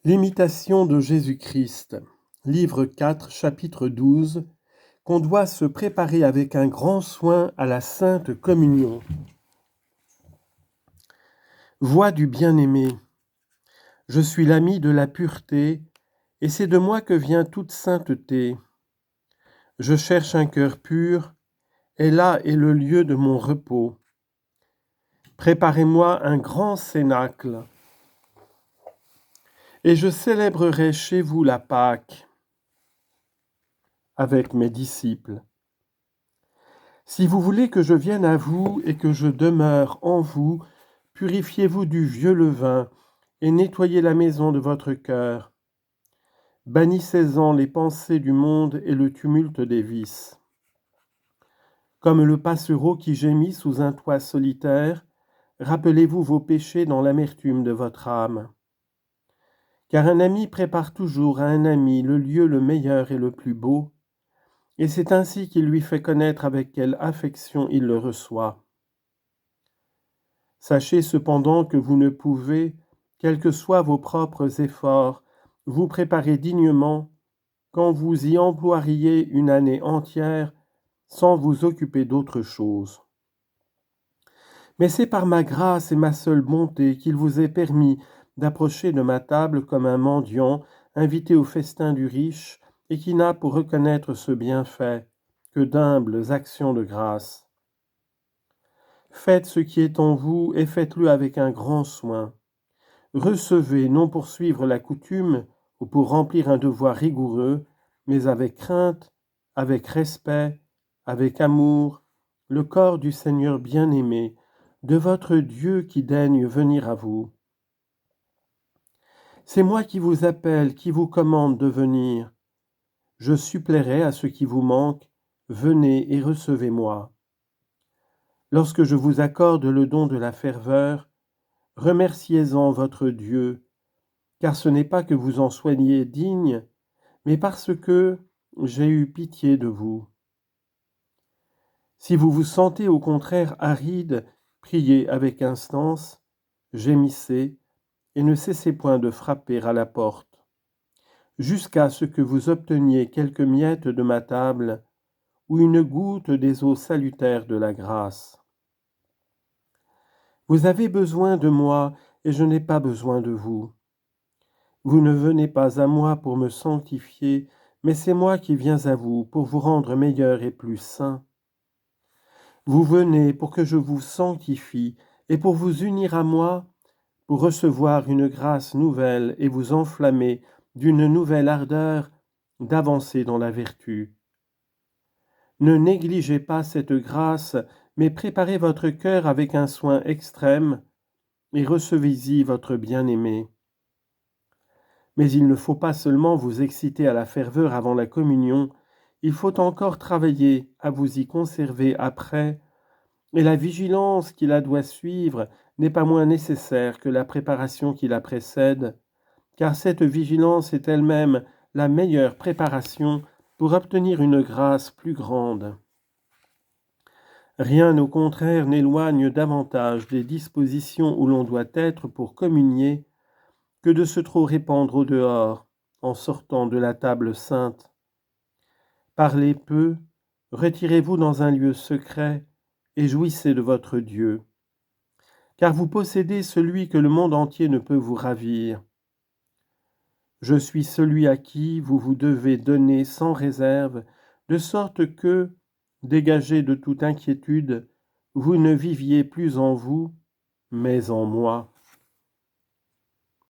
L'imitation de Jésus-Christ, livre 4, chapitre 12, qu'on doit se préparer avec un grand soin à la Sainte Communion. Voix du bien-aimé, je suis l'ami de la pureté, et c'est de moi que vient toute sainteté. Je cherche un cœur pur, et là est le lieu de mon repos. Préparez-moi un grand cénacle, et je célébrerai chez vous la Pâque avec mes disciples. Si vous voulez que je vienne à vous et que je demeure en vous, purifiez-vous du vieux levain et nettoyez la maison de votre cœur. Bannissez-en les pensées du monde et le tumulte des vices. Comme le passereau qui gémit sous un toit solitaire, rappelez-vous vos péchés dans l'amertume de votre âme. Car un ami prépare toujours à un ami le lieu le meilleur et le plus beau, et c'est ainsi qu'il lui fait connaître avec quelle affection il le reçoit. Sachez cependant que vous ne pouvez, quels que soient vos propres efforts, vous préparer dignement quand vous y emploieriez une année entière sans vous occuper d'autre chose. Mais c'est par ma grâce et ma seule bonté qu'il vous est permis d'approcher de ma table comme un mendiant invité au festin du riche et qui n'a pour reconnaître ce bienfait que d'humbles actions de grâce. Faites ce qui est en vous et faites-le avec un grand soin. Recevez non pour suivre la coutume ou pour remplir un devoir rigoureux, mais avec crainte, avec respect, avec amour, le corps du Seigneur bien-aimé, de votre Dieu qui daigne venir à vous. C'est moi qui vous appelle, qui vous commande de venir. Je suppléerai à ce qui vous manque, venez et recevez-moi. Lorsque je vous accorde le don de la ferveur, remerciez-en votre Dieu, car ce n'est pas que vous en soyez digne, mais parce que j'ai eu pitié de vous. Si vous vous sentez au contraire aride, priez avec instance, gémissez, et ne cessez point de frapper à la porte, jusqu'à ce que vous obteniez quelques miettes de ma table ou une goutte des eaux salutaires de la grâce. Vous avez besoin de moi, et je n'ai pas besoin de vous. Vous ne venez pas à moi pour me sanctifier, mais c'est moi qui viens à vous pour vous rendre meilleur et plus saint. Vous venez pour que je vous sanctifie et pour vous unir à moi, pour recevoir une grâce nouvelle et vous enflammer d'une nouvelle ardeur d'avancer dans la vertu. Ne négligez pas cette grâce, mais préparez votre cœur avec un soin extrême et recevez-y votre bien-aimé. Mais il ne faut pas seulement vous exciter à la ferveur avant la communion, il faut encore travailler à vous y conserver après, et la vigilance qui la doit suivre n'est pas moins nécessaire que la préparation qui la précède, car cette vigilance est elle-même la meilleure préparation pour obtenir une grâce plus grande. Rien au contraire n'éloigne davantage des dispositions où l'on doit être pour communier que de se trop répandre au dehors en sortant de la table sainte. Parlez peu, retirez-vous dans un lieu secret et jouissez de votre Dieu, car vous possédez celui que le monde entier ne peut vous ravir. Je suis celui à qui vous devez donner sans réserve, de sorte que, dégagé de toute inquiétude, vous ne viviez plus en vous, mais en moi.